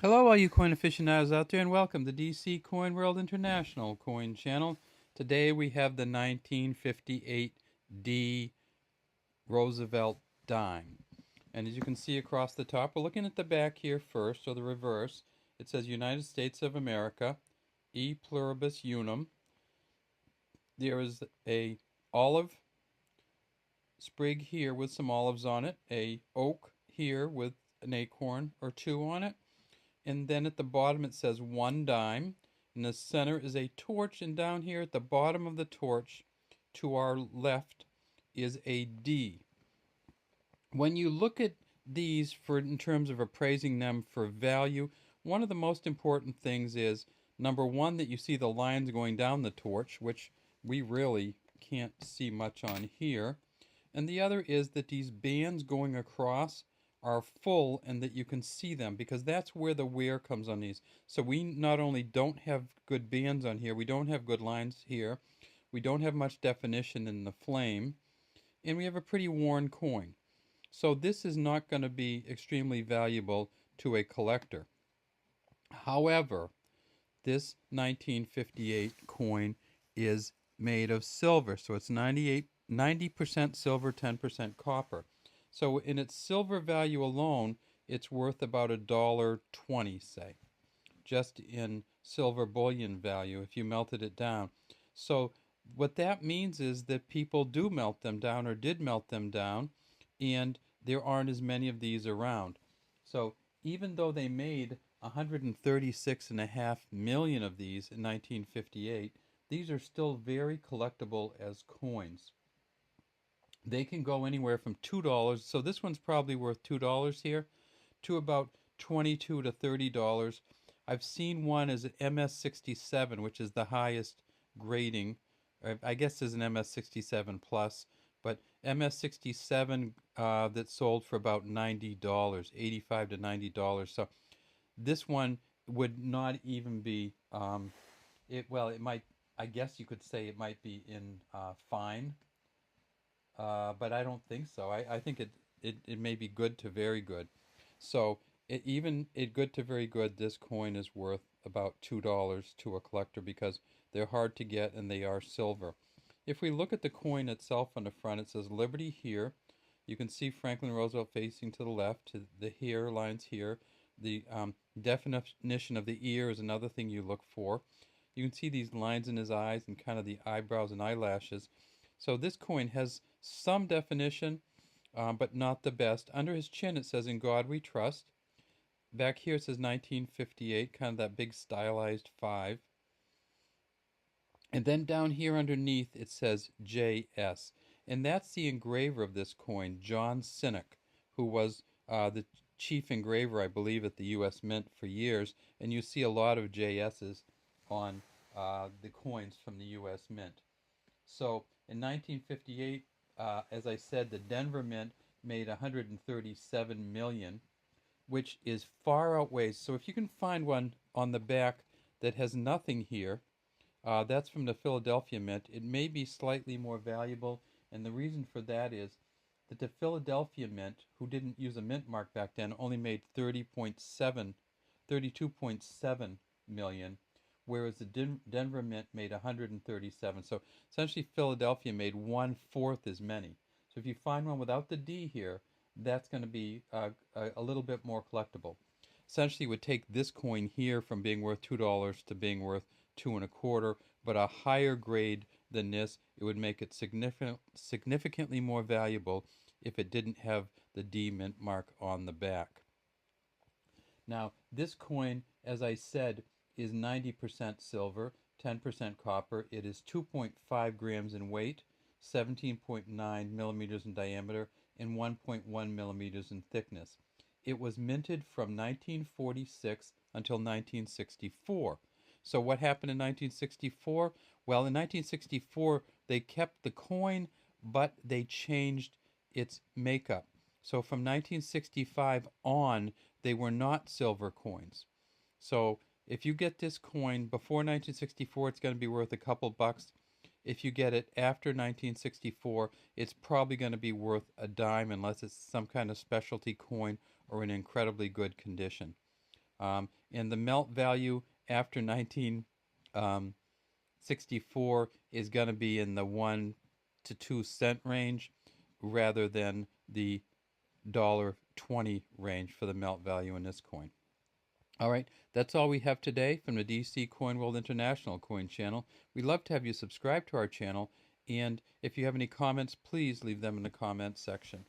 Hello, all you coin aficionados out there, and welcome to DC Coin World International Coin Channel. Today we have the 1958 D Roosevelt dime. And as you can see across the top, we're looking at the back here first, or the reverse. It says United States of America, E pluribus unum. There is a olive sprig here with some olives on it, a oak here with an acorn or two on it, and then at the bottom it says 1 dime. In the center is a torch, and down here at the bottom of the torch to our left is a D. When you look at these for in terms of appraising them for value, one of the most important things is number one, that you see the lines going down the torch, which we really can't see much on here. And the other is that these bands going across are full and that you can see them, because that's where the wear comes on these. So we not only don't have good bands on here, we don't have good lines here, we don't have much definition in the flame, and we have a pretty worn coin. So this is not going to be extremely valuable to a collector. However, this 1958 coin is made of silver, so it's 90% silver, 10% copper. So in its silver value alone, it's worth about $1.20, say, just in silver bullion value if you melted it down. So what that means is that people do melt them down, or did melt them down, and there aren't as many of these around. So even though they made 136.5 million of these in 1958, these are still very collectible as coins. They can go anywhere from $2, so this one's probably worth $2 here, to about $22 to $30. I've seen one as an MS67, which is the highest grading. I guess there's an MS67 plus, but MS67 that sold for about $90, $85 to $90. So this one would not even be it might, I guess you could say it might be in fine, but I don't think so. I think it may be good to very good. So even at good to very good, this coin is worth about $2 to a collector because they're hard to get and they are silver. If we look at the coin itself on the front, it says Liberty here. You can see Franklin Roosevelt facing to the left, to the hair lines here. The definition of the ear is another thing you look for. You can see these lines in his eyes and kind of the eyebrows and eyelashes. So this coin has some definition, but not the best. Under his chin it says, "In God We Trust." Back here it says 1958, kind of that big stylized 5. And then down here underneath it says JS. And that's the engraver of this coin, John Sinek, who was the chief engraver, I believe, at the U.S. Mint for years. And you see a lot of JS's on the coins from the U.S. Mint. So in 1958, as I said, the Denver Mint made 137 million, which is far outweighs. So if you can find one on the back that has nothing here, that's from the Philadelphia Mint. It may be slightly more valuable, and the reason for that is that the Philadelphia Mint, who didn't use a mint mark back then, only made 32.7 million, whereas the Denver Mint made 137. So essentially, Philadelphia made 1/4 as many. So if you find one without the D here, that's going to be a little bit more collectible. Essentially, it would take this coin here from being worth $2 to being worth 2.25, but a higher grade than this, it would make it significantly more valuable if it didn't have the D mint mark on the back. Now, this coin, as I said, is 90% silver, 10% copper. It is 2.5 grams in weight, 17.9 millimeters in diameter, and 1.1 millimeters in thickness. It was minted from 1946 until 1964. So what happened in 1964? Well, in 1964, they kept the coin, but they changed its makeup. So from 1965 on, they were not silver coins. So if you get this coin before 1964, it's going to be worth a couple bucks. If you get it after 1964, it's probably going to be worth a dime unless it's some kind of specialty coin or in incredibly good condition. And the melt value after 1964 is going to be in the 1 to 2 cent range rather than the $1.20 range for the melt value in this coin. All right, that's all we have today from the DC Coin World International Coin Channel. We'd love to have you subscribe to our channel, and if you have any comments, please leave them in the comments section.